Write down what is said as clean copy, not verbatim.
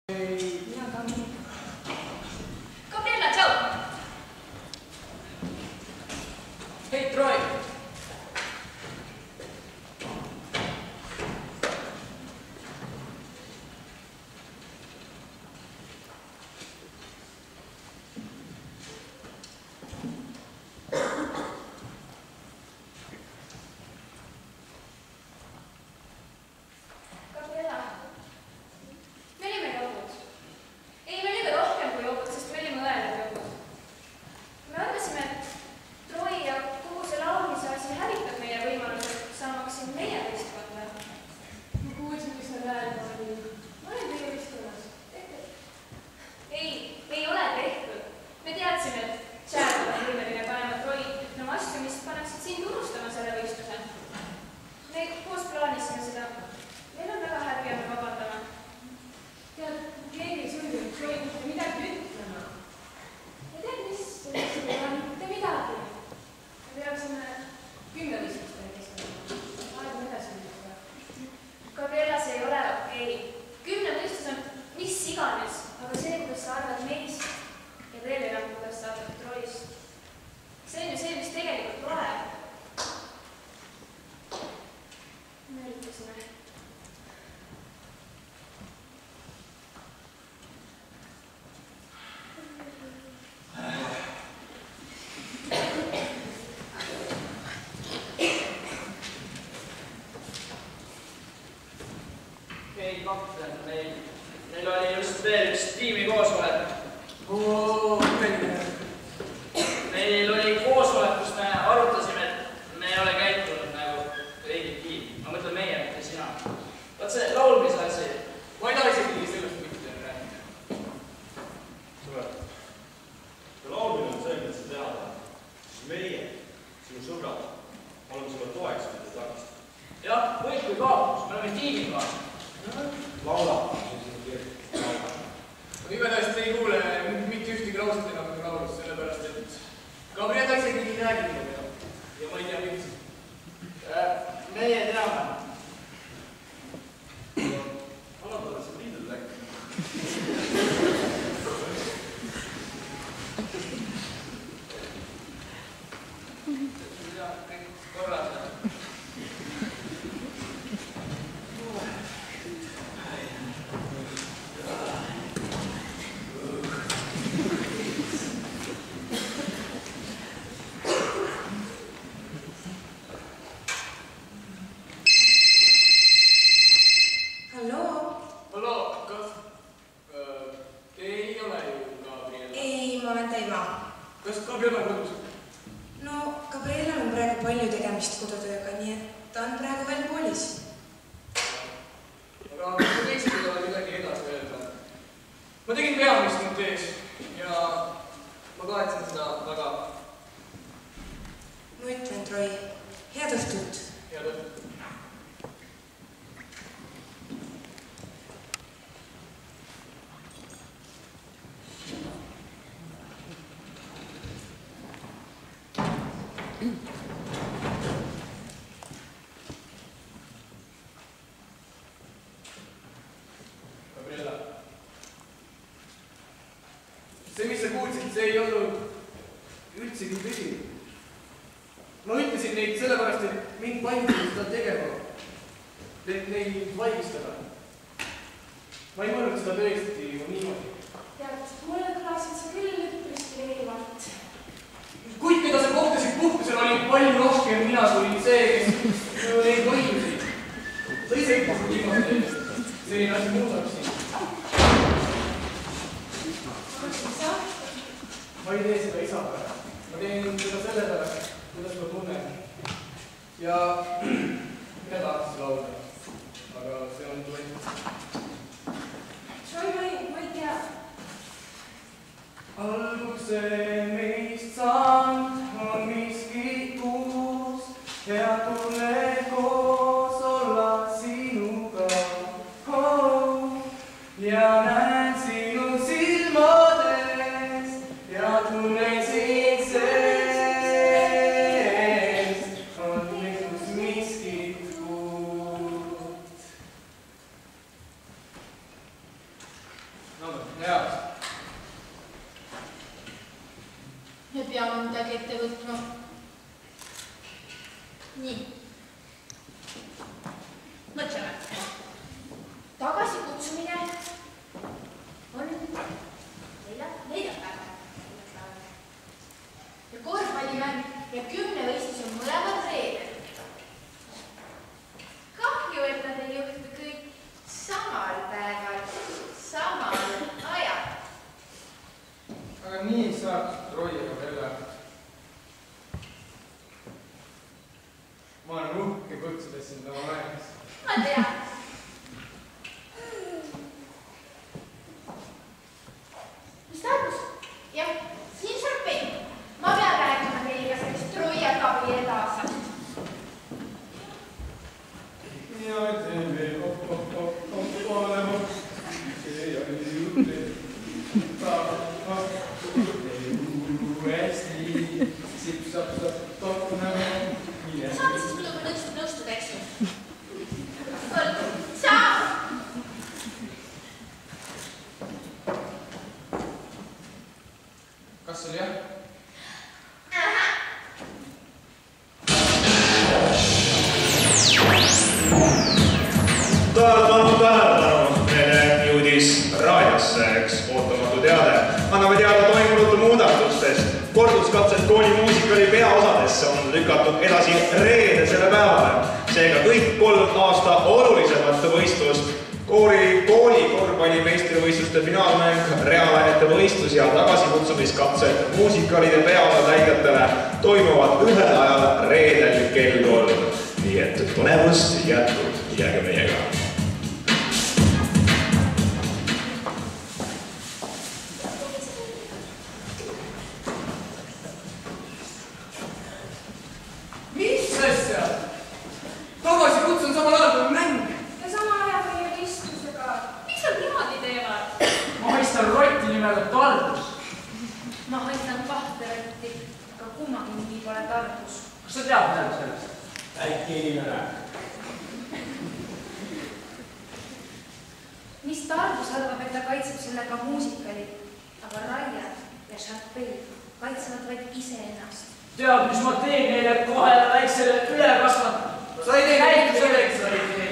Gabriela, ciao! Hei, Troy! Meil oli just veel üks tiimi koosolek. Meil oli koosolek, kus me arutasime, et me ei ole käitunud nagu õige tiim. Ma mõtlen meie, mitte sina. Vaat see laulmise asi. Ma ei taha isegi sellest mitte rääkida. Sõbrad, see laulmine on see, mida sa teada. Meie, sinu sõbrad, oleme sulle toeks, mida takist. Jah, võit kui kaotus, me oleme tiimi kaasa. Laula. Igatahes te ei kuule mitte ühtegi lauset enam laulust, sellepärast et Gabriela isegi ei räägi midagi ja ma ei tea, miks. Meie teame. Alandada see liidel äkki. Kõik korras. Kas Gabriela on kodus? No, Gabrielal on praegu palju tegemist kodutööga, nii et ta on praegu veel koolis. Aga ma teeksin talle midagi edasi öelda. Ma tegin peamist nüüd tees ja ma kahetsen seda väga. Ma ütlen, Troy, head õhtut. Head õhtut. Gabriela. See, mis sa kuulsid, see ei olnud üldsegi tõsi. Ma ütlesin neid sellepärast, et mind pandi seda tegema. Et neid vaigistada. Ma ei mõelnud seda tõesti ju niimoodi. Tead, mulle kõlasid sa küll üpriski veelivalt. Kuid keda sa kohtasid puhkusel oli palju rohkem mina kui see, kes neid vaidlusid. Sa ise ütlesid niimoodi, et selline asi muudab sind. Ma ei tee seda isa pärast. Ma teen seda selle pärast, kuidas ma tunnen. Ja mida tahaks laulda. Aga see on tulet. Troy, ma ei tea. Alguse meist saanud on miski uus ja tunne koos olla sinuga. Ja näen sinu silmades ja tunnen sind sees. On minus miski uut. Hea. Me peame midagi ette võtma. Nii. Mõtleme. Tagasikutsumine on neljapäeval. Ja korvpallimäng ja 10 võistlus on mõlemad reedel. Kahju, et nad ei juhtu kõik samal päeval, samal ajal. Aga nii saab Roiaga Velle. Ma olen uhke kutsuda sind oma mängus. Ma tean. Mis tahetus? Jah, siin saab pein. Ma pean rääkima teiega sellest Roia kabi edasast. Ja teeme olema. See oli juurde. Uuesti. Sip-sap toppneme. Saate siis minuga nõustuda, eks ju? Olgu. Tšau! Kas oli jah? Tähelepanu, meile jõudis raadiosse üks ootamatu teade. Anname teada toimunud muudatustest. Korduskatsed koolimuusikali peaosadesse on lükatud edasi reedesele päevale. Seega kõik 3 aasta olulisemat võistlust, kooli korvpallimeistrivõistluste finaalmäng, reaalainete võistlus ja tagasikutsumiskatsed muusikalide peaosa täidjatele toimuvad ühel ajal reedel kell 3. Nii et põnevus jätkub, jääge meiega. Mis asja? Tagasi kutsun samal ajal kui mäng. Ja samal ajal meie võistlusega. Miks nad niimoodi teevad? Ma haistan rotti nimega Tarbus. Ma haistan 2 rotti, aga kummagi nimi pole Tarbus. Kas sa tead midagi sellest? Äkki inimene. Mis Tarbus arvab, et ta kaitseb sellega muusikali, aga Raia ja Chapelle kaitsevad vaid iseennast. Tead, mis ma teen neile 2 väiksele ülekasvanud? Sa ei teinud selleks, sa ei teinud.